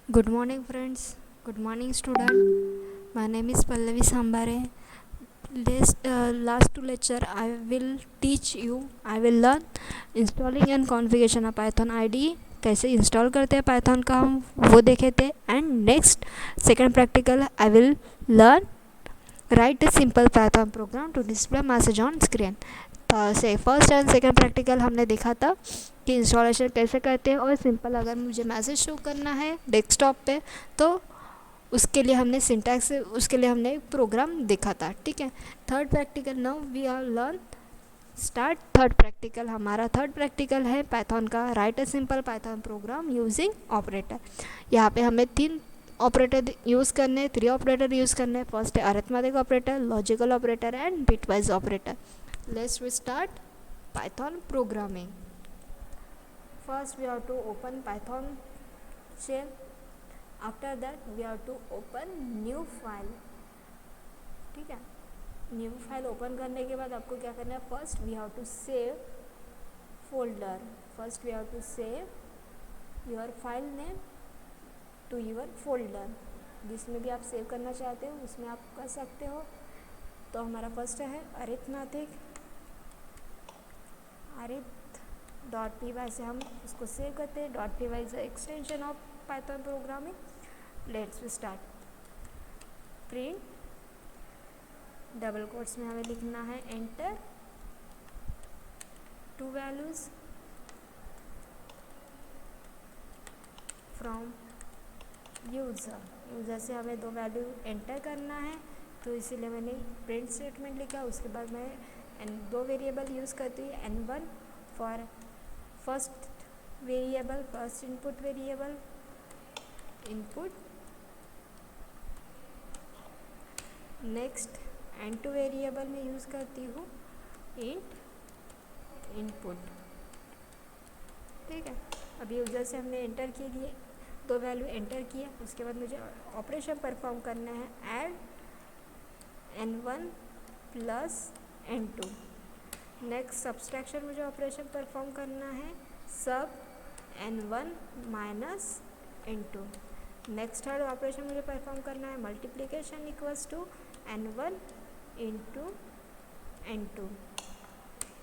Good morning, friends. Good morning, student. My name is Pallavi Sambare. Last two lecture, I will learn installing and configuration of Python IDE. कैसे install करते हैं Python का हम वो देखे थे. And next second practical I will learn write a simple Python program to display message on screen. तो से फर्स्ट एंड सेकेंड प्रैक्टिकल हमने देखा था कि इंस्टॉलेशन कैसे करते हैं और सिंपल अगर मुझे मैसेज शो करना है डेस्कटॉप पे तो उसके लिए हमने सिंटैक्स उसके लिए हमने एक प्रोग्राम देखा था. ठीक है. Third practical now we are learn start third practical. हमारा थर्ड प्रैक्टिकल है पाइथन का write a simple Python program using operator. यहाँ पे हमें तीन ऑपरेटर यूज़ करने, थ्री ऑपरेटर यूज़ करने. फर्स्ट है arithmetic operator, logical operator and bitwise operator. Let's we start Python programming. First we have to open Python shell. After that we have to open new file. ठीक है. New file open करने के बाद आपको क्या करना है, first we have to save folder. First we have to save your file name to your folder. जिसमें भी आप सेव करना चाहते हो उसमें आप कर सकते हो. तो हमारा फर्स्ट है अरिथमेटिक डॉट पी वाई से हम उसको सेव करते हैं. Dot P Y is extension of Python programming. Let's start. Print double quotes में हमें लिखना है enter two values from user से हमें दो वैल्यू एंटर करना है. तो इसीलिए मैंने प्रिंट स्टेटमेंट लिखा. उसके बाद मैं दो वेरिएबल यूज़ करती हूँ. N1 for first variable, first input variable input. Next N2 variable में यूज़ करती हूँ इंट इनपुट. ठीक है. अभी यूज़र से हमने एंटर के लिए दो वैल्यू एंटर किया. उसके बाद मुझे ऑपरेशन परफॉर्म करना है add N1 plus N2. Next subtraction मुझे ऑपरेशन परफॉर्म करना है sub N1 minus N2. Next third operation मुझे परफॉर्म करना है multiplication equals to N1 into N2.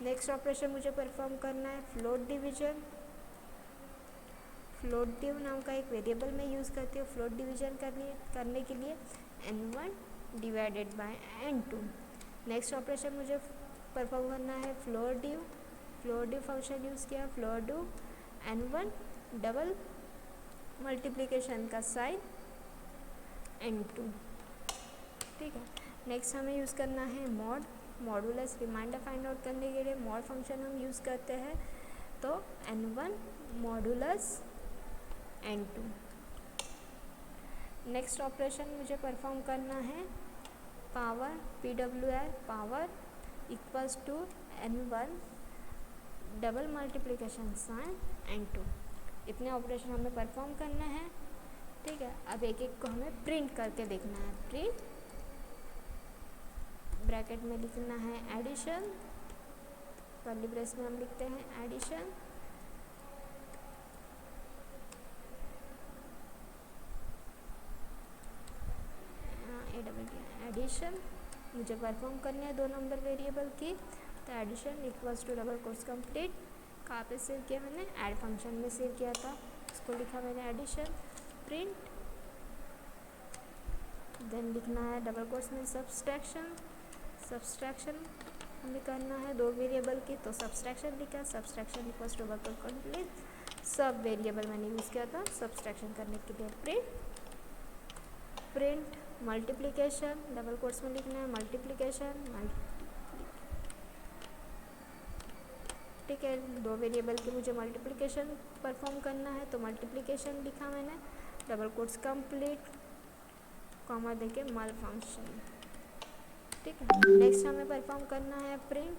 Next operation मुझे परफॉर्म करना है फ्लोट डिवीजन. फ्लोट डिव नाम का एक वेरिएबल में यूज़ करती हूँ फ्लोट डिवीजन करने के लिए N1 divided by N2. Next operation मुझे परफॉर्म करना है फ्लोट डिव फंक्शन यूज़ किया. Float div N1 double multiplication का साइन N2. ठीक है. नेक्स्ट हमें यूज़ करना है मॉडुलस. रिमाइंडर फाइंड आउट करने के लिए मॉड फंक्शन हम यूज़ करते हैं. तो N1 modulus N2. Next operation मुझे परफॉर्म करना है power PWR power equals to N1 double multiplication sign N2. इतने ऑपरेशन हमें परफॉर्म करना है. ठीक है. अब एक एक को हमें प्रिंट करके देखना है. प्रिंट ब्रैकेट में लिखना है एडिशन. कर्ली ब्रेस में हम लिखते हैं एडिशन. एडिशन मुझे परफॉर्म करनी है दो नंबर वेरिएबल की. तो addition equals to double quotes complete. कहाँ पे सेव किया मैंने, ऐड फंक्शन में सेव किया था. उसको लिखा मैंने एडिशन. प्रिंट देन लिखना है डबल कोर्स में सब्सट्रैक्शन हमें करना है दो वेरिएबल की. तो सब्सट्रैक्शन लिखा. Subtraction equals to double quotes complete. Sub variable मैंने यूज़ किया था सब्सट्रैक्शन करने के लिए. प्रिंट मल्टीप्लिकेशन डबल कोट्स में लिखना है मल्टीप्लिकेशन. ठीक है. दो वेरिएबल की मुझे मल्टीप्लिकेशन परफॉर्म करना है तो मल्टीप्लिकेशन लिखा मैंने डबल कोट्स कंप्लीट कॉमा देके मल फंक्शन. ठीक है. नेक्स्ट हमें परफॉर्म करना है प्रिंट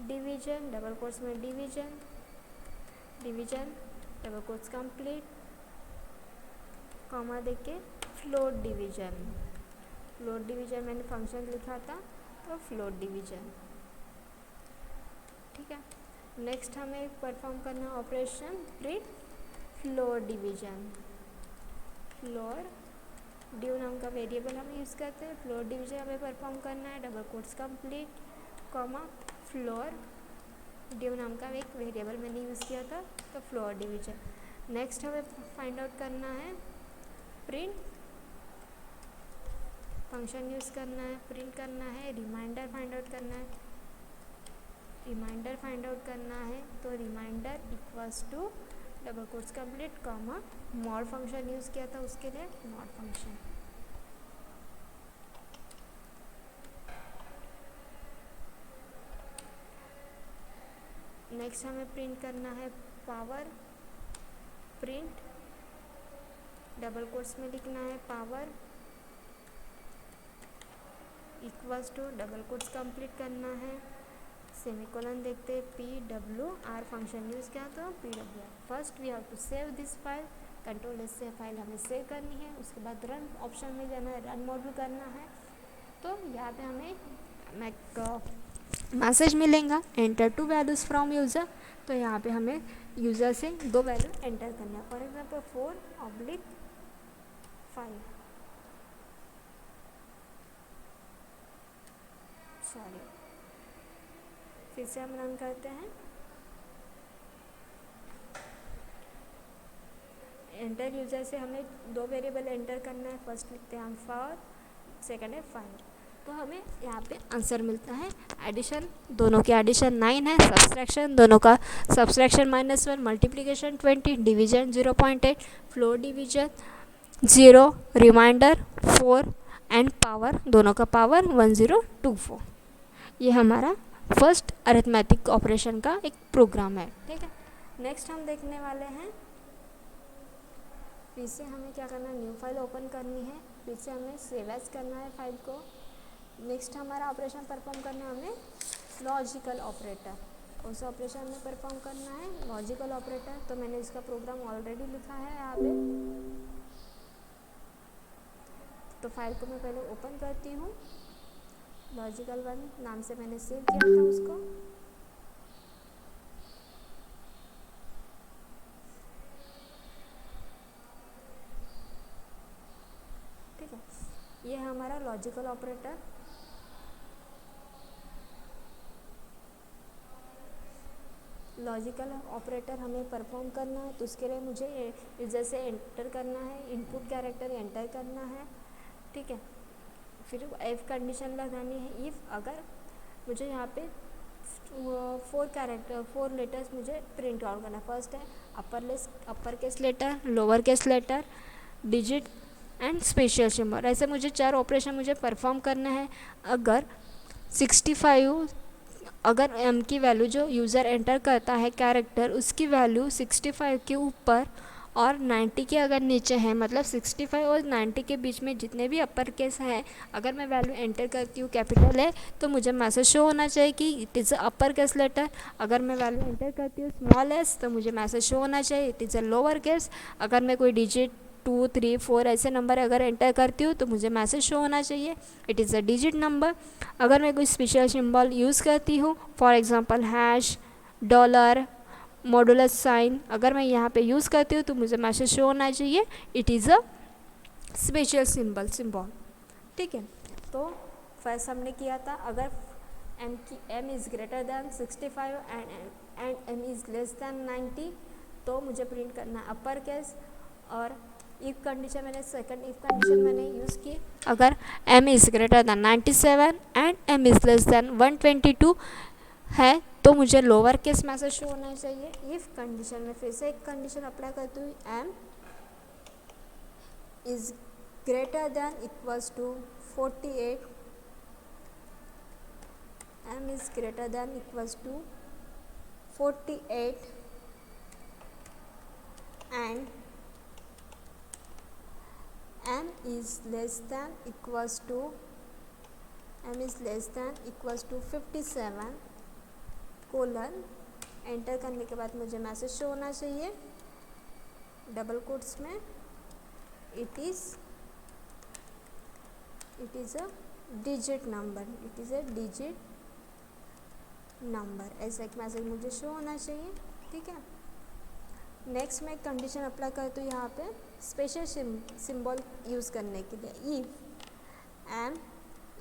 डिवीजन डबल कोट्स में division double quotes complete comma देके फ्लोट डिवीजन मैंने फंक्शन लिखा था तो फ्लोट डिवीजन. ठीक है. नेक्स्ट हमें परफॉर्म करना operation print float division. Floor due नाम का वेरिएबल हम यूज़ करते हैं, फ्लोर डिवीजन हमें परफॉर्म करना है, double quotes complete comma floor due नाम का एक वेरिएबल मैंने यूज़ किया था, तो फ्लोर डिवीजन। नेक्स्ट हमें फाइंड आउट करना है प्रिंट फंक्शन यूज़ करना है, प्रिंट करना है, रिमाइंडर फाइंड आउट करना है, रिमाइंडर फाइंड आउट करना है, तो remainder equals to double quotes complete comma mod function use किया था उसके लिए मॉड फंक्शन। नेक्स्ट हमें प्रिंट करना है पावर, प्रिंट डबल कोट्स में लिखना है power equals to double quotes complete करना है, सेमीकोलन देखते हैं, PWR फंक्शन यूज़ किया तो PWR। First we have to save this file, control S से फाइल हमें सेव करनी है, उसके बाद रन ऑप्शन में जाना है, रन मॉड्यूल करना है, तो यहाँ पे हमें मैसेज मिलेगा enter two values from user, तो यहाँ पे हमें यूज़र से 2 वैल्यू एंटर करना है, फॉर एग्जाम्पल 4/5 सॉरी, फिर से हम रन करते हैं, एंटर यूज़र से हमें 2 वेरिएबल एंटर करना है, फर्स्ट लिखते हैं हम 4, सेकंड है 5, तो हमें यहाँ पे आंसर मिलता है एडिशन, दोनों के एडिशन 9 है, सब्सट्रैक्शन दोनों का subtraction -1, multiplication 20, division 0.8, floor division 0, remainder 4 and power दोनों का पावर 1024। ये हमारा फर्स्ट अरिथमेटिक ऑपरेशन का एक प्रोग्राम है, ठीक है। नेक्स्ट हम देखने वाले हैं, फिर से हमें क्या करना है, न्यू फाइल ओपन करनी है, फिर से हमें सेव एज करना है फाइल को। नेक्स्ट हमारा ऑपरेशन परफॉर्म करना है हमें लॉजिकल ऑपरेटर, उस ऑपरेशन में परफॉर्म करना है लॉजिकल ऑपरेटर, तो मैंने इसका प्रोग्राम ऑलरेडी लिखा है यहाँ पे, तो फाइल को मैं पहले ओपन करती हूँ, लॉजिकल 1 नाम से मैंने सेव किया था उसको, ठीक है। ये है हमारा लॉजिकल ऑपरेटर, लॉजिकल ऑपरेटर हमें परफॉर्म करना है, तो उसके लिए मुझे यूज़र से एंटर करना है, इनपुट कैरेक्टर एंटर करना है, ठीक है। फिर इफ़ कंडीशन लगानी है, इफ़ अगर मुझे यहाँ पे 4 लेटर्स मुझे प्रिंट आउट करना है, फर्स्ट है upper case letter, lower case letter, digit and special symbol, ऐसे मुझे 4 ऑपरेशन मुझे परफॉर्म करना है। अगर 65 अगर m की वैल्यू जो यूज़र एंटर करता है कैरेक्टर, उसकी वैल्यू 65 के ऊपर और 90 के अगर नीचे है, मतलब 65 और 90 के बीच में जितने भी अपर केस हैं, अगर मैं वैल्यू एंटर करती हूँ कैपिटल है, तो मुझे मैसेज शो होना चाहिए कि it is a upper case letter. अगर मैं वैल्यू एंटर करती हूँ स्मॉल एस, तो मुझे मैसेज शो होना चाहिए it is a lower case. अगर मैं कोई डिजिट 2, 3, 4 ऐसे नंबर अगर एंटर करती हूँ, तो मुझे मैसेज शो होना चाहिए it is a digit number. अगर मैं कोई स्पेशल सिंबल यूज़ करती हूँ, for example hash, dollar, modulus sign, अगर मैं यहाँ पे यूज़ करती हूँ, तो मुझे मैसेज शो होना चाहिए it is a special symbol, ठीक है। तो फर्स्ट हमने किया था, अगर m is greater then 65 and m is less then 90, तो मुझे प्रिंट करना है अपर केस। और इफ़ कंडीशन मैंने सेकंड इफ़ कंडीशन मैंने यूज़ की, अगर m is greater then 97 and m is less then 122 है, तो मुझे लोअर केस मैसेज शो होना चाहिए। इफ़ कंडीशन में फिर से एक कंडीशन अप्लाई करती हूँ, m is greater than equals to 48, m is greater than equals to 48 and m is less than equals to 57 colon, enter करने के बाद मुझे मैसेज शो होना चाहिए डबल कोट्स में it is a digit number, ऐसा एक मैसेज मुझे शो होना चाहिए, ठीक है। नेक्स्ट मैं एक कंडीशन अप्लाई करती हूँ यहाँ पे स्पेशल सिंबल यूज़ करने के लिए। If m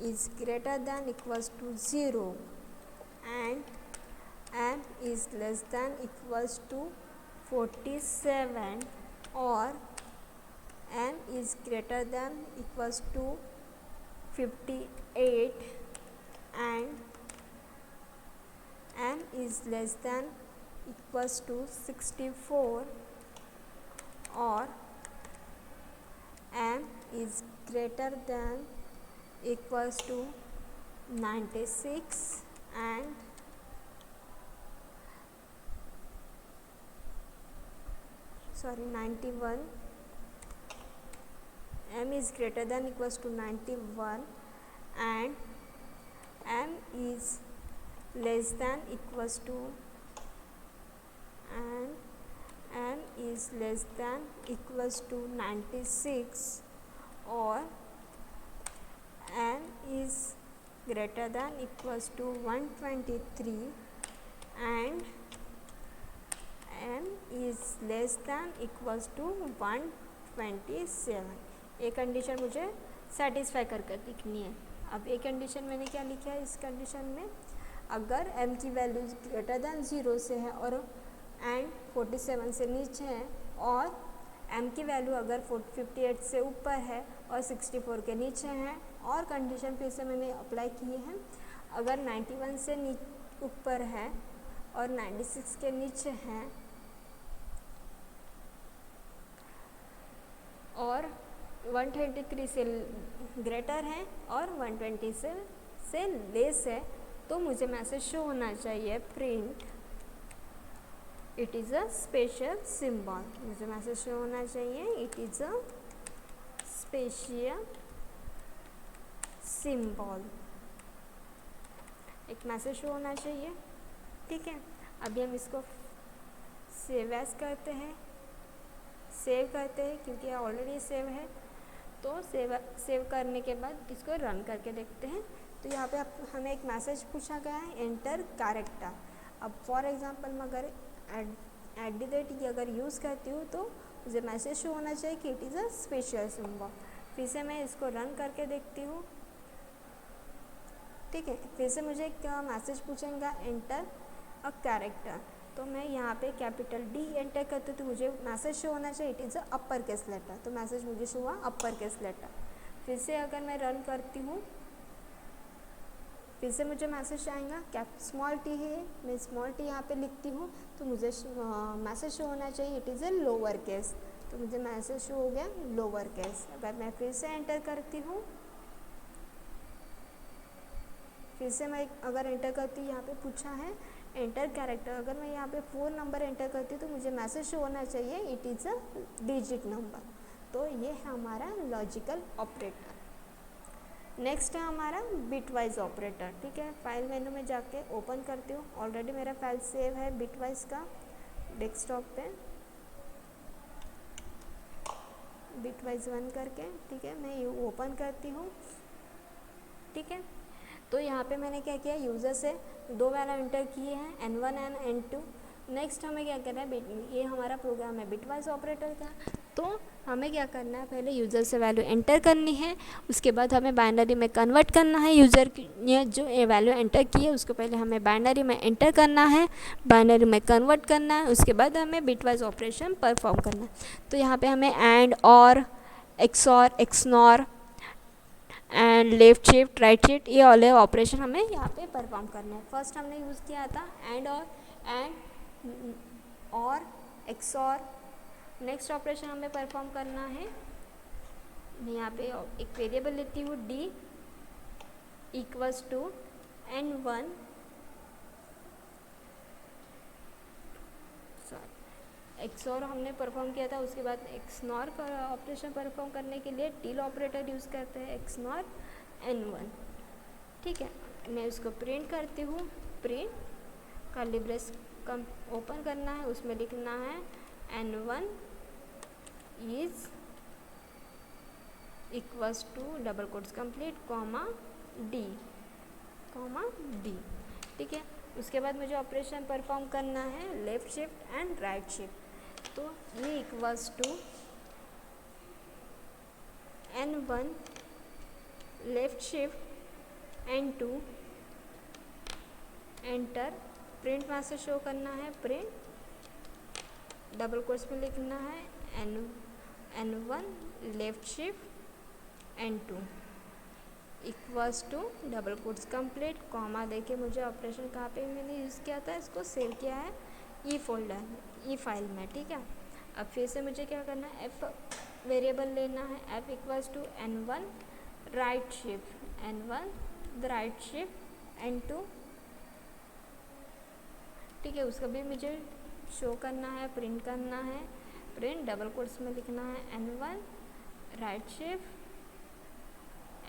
is greater than equals to 0 and m is less than equals to 47 और m is greater than equals to 58 and m is less than equals to 64 or m is greater than equals to 96 and sorry 91, m is greater than equals to 91 and m is less than equals to and m is less than equals to 96 or m is greater than equals to 123 and m is less than equals to 127। ये condition मुझे satisfy करके लिखनी है। अब ये condition मैंने क्या लिखा है, इस कंडीशन में अगर m की वैल्यू ग्रेटर दैन 0 से है और एंड 47 से नीचे है और m की वैल्यू अगर 58 से ऊपर है और 64 के नीचे है और कंडीशन फिर से मैंने अप्लाई की है, अगर 91 से ऊपर है और 96 के नीचे है और 123 से ग्रेटर है और 120 से लेस है, तो मुझे मैसेज शो होना चाहिए print it is a special symbol. मुझे मैसेज शो होना चाहिए it is a special symbol, एक मैसेज शो होना चाहिए। ठीक है, अभी हम इसको सेव एज करते हैं, सेव करते हैं क्योंकि ऑलरेडी सेव है। तो सेव करने के बाद इसको रन करके देखते हैं। तो यहाँ पे हमें एक मैसेज पूछा गया है एंटर कैरेक्टर। अब फॉर एग्जांपल मैं अगर @ अगर यूज़ करती हूँ तो मुझे मैसेज शो होना चाहिए कि it is a special symbol. फिर से मैं इसको रन करके देखती हूँ। ठीक है, फिर से मुझे एक मैसेज पूछेगा एंटर अ कैरेक्टर, तो मैं यहाँ पे कैपिटल D एंटर करती हूँ तो मुझे मैसेज शो होना चाहिए it is a upper case letter. तो मैसेज मुझे शो हुआ अपर केस लेटर। फिर से अगर मैं रन करती हूँ फिर से मुझे मैसेज आएगा स्मॉल t है, मैं स्मॉल t यहाँ पे लिखती हूँ तो मुझे मैसेज शो होना चाहिए it is a lower case. तो मुझे मैसेज शो हो गया लोअर केस। अगर मैं फिर से एंटर करती हूँ, फिर से मैं अगर एंटर करती हूँ, यहाँ पे पूछा है एंटर कैरेक्टर, अगर मैं यहाँ पे 4 नंबर एंटर करती हूँ तो मुझे मैसेज शो होना चाहिए it is a digit number. तो ये है हमारा लॉजिकल ऑपरेटर। नेक्स्ट है हमारा बिटवाइज ऑपरेटर। ठीक है, फाइल मेनू में जाके ओपन करती हूँ। ऑलरेडी मेरा फाइल सेव है बिटवाइज का डेस्कटॉप पे, बिटवाइज 1 करके। ठीक है, मैं ये ओपन करती हूँ। ठीक है, तो यहाँ पे मैंने क्या किया, यूज़र से 2 वैल्यू एंटर किए हैं N1 एंड N2। नेक्स्ट हमें क्या करना है, ये हमारा प्रोग्राम है बिटवाइज ऑपरेटर का। तो हमें क्या करना है, पहले यूज़र से वैल्यू एंटर करनी है, उसके बाद हमें बाइनरी में कन्वर्ट करना है। यूज़र ने जो वैल्यू एंटर की है उसको पहले हमें बाइनरी में एंटर करना है, बाइनरी में कन्वर्ट करना है, उसके बाद हमें बिटवाइज ऑपरेशन परफॉर्म करना है। तो यहाँ पर हमें एंड और XOR XNOR and left shift right shift ये वाले ऑपरेशन हमें यहाँ पे परफॉर्म करना है। फर्स्ट हमने यूज़ किया था एंड और XOR। नेक्स्ट ऑपरेशन हमें परफॉर्म करना है, मैं यहाँ पे एक वेरिएबल लेती हूँ D equals to N1 XOR हमने परफॉर्म किया था। उसके बाद XNOR का ऑपरेशन परफॉर्म करने के लिए टिल ऑपरेटर यूज़ करते हैं XNOR N1। ठीक है, मैं उसको प्रिंट करती हूँ। प्रिंट कर्ली ब्रेस कम ओपन करना है, उसमें लिखना है N1 is equals to double quotes complete comma D। ठीक है, उसके बाद मुझे ऑपरेशन परफॉर्म करना है left shift and right shift. तो ये equals to N1 left shift N2 enter, print message show करना है, प्रिंट डबल कोट्स में लिखना है N1 left shift N2 equals to double quotes complete, comma देके मुझे ऑपरेशन कहाँ पे मैंने यूज़ किया था, इसको सेव किया है ई फोल्डर ई फाइल में, ठीक है। अब फिर से मुझे क्या करना है, एफ वेरिएबल लेना है, F equals to N1 right shift N1 the right shift N2, ठीक है। उसका भी मुझे शो करना है, प्रिंट करना है, प्रिंट डबल कोट्स में लिखना है N1 right shift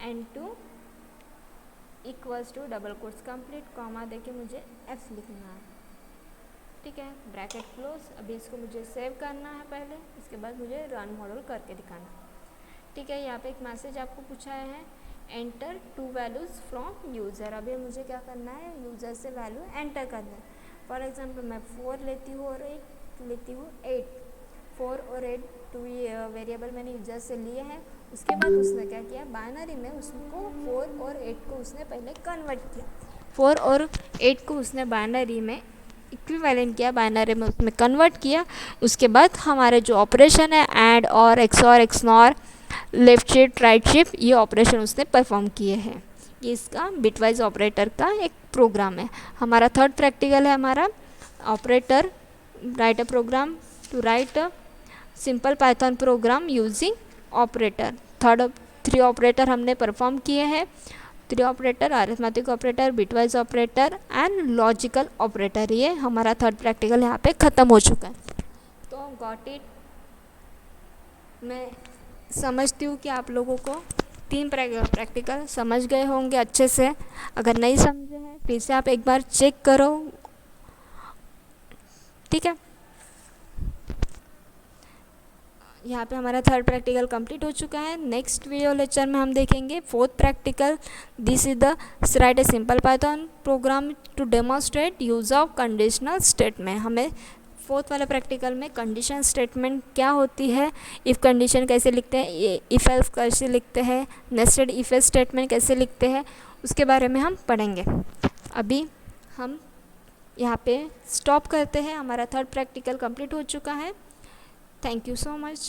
N2 equals to double quotes complete, comma देके मुझे F लिखना है, ठीक है, ब्रैकेट क्लोज। अभी इसको मुझे सेव करना है पहले, इसके बाद मुझे रन मॉडल करके दिखाना, ठीक है। यहाँ पे एक मैसेज आपको पूछा है, एंटर 2 वैल्यूज़ फ्रॉम यूज़र। अभी मुझे क्या करना है, यूज़र से वैल्यू एंटर करना है। फॉर एग्जांपल मैं 4 लेती हूँ और 8 लेती हूँ, 4 और 8 2 वेरिएबल मैंने यूज़र से लिए हैं। उसके बाद उसने क्या किया, बाइनरी में उसको 4 और 8 को उसने पहले कन्वर्ट किया, 4 और 8 को उसने बाइनरी में इक्विवेलेंट किया, बाइनरी में उसमें कन्वर्ट किया। उसके बाद हमारे जो ऑपरेशन है ऐड और XOR XNOR left shift right shift, ये ऑपरेशन उसने परफॉर्म किए हैं। ये इसका बिटवाइज ऑपरेटर का एक प्रोग्राम है। हमारा थर्ड प्रैक्टिकल है हमारा operator, write a program to write a simple Python program using operator. 3 operator हमने परफॉर्म किए हैं, 3 operator, arithmetic operator, bitwise operator and logical operator. ये हमारा थर्ड प्रैक्टिकल यहाँ पे ख़त्म हो चुका है। तो गॉट इट, मैं समझती हूँ कि आप लोगों को 3 प्रैक्टिकल समझ गए होंगे अच्छे से। अगर नहीं समझे हैं फिर से आप एक बार चेक करो, ठीक है। यहाँ पे हमारा थर्ड प्रैक्टिकल कंप्लीट हो चुका है। नेक्स्ट वीडियो लेक्चर में हम देखेंगे fourth practical, this is the write a simple Python program to demonstrate use of conditional statement. हमें फोर्थ वाले प्रैक्टिकल में कंडीशन स्टेटमेंट क्या होती है, इफ़ कंडीशन कैसे लिखते हैं, इफ़ एल्स कैसे लिखते हैं, नेस्टेड इफ एल्स स्टेटमेंट कैसे लिखते हैं, उसके बारे में हम पढ़ेंगे। अभी हम यहाँ पे स्टॉप करते हैं, हमारा थर्ड प्रैक्टिकल कंप्लीट हो चुका है। Thank you so much.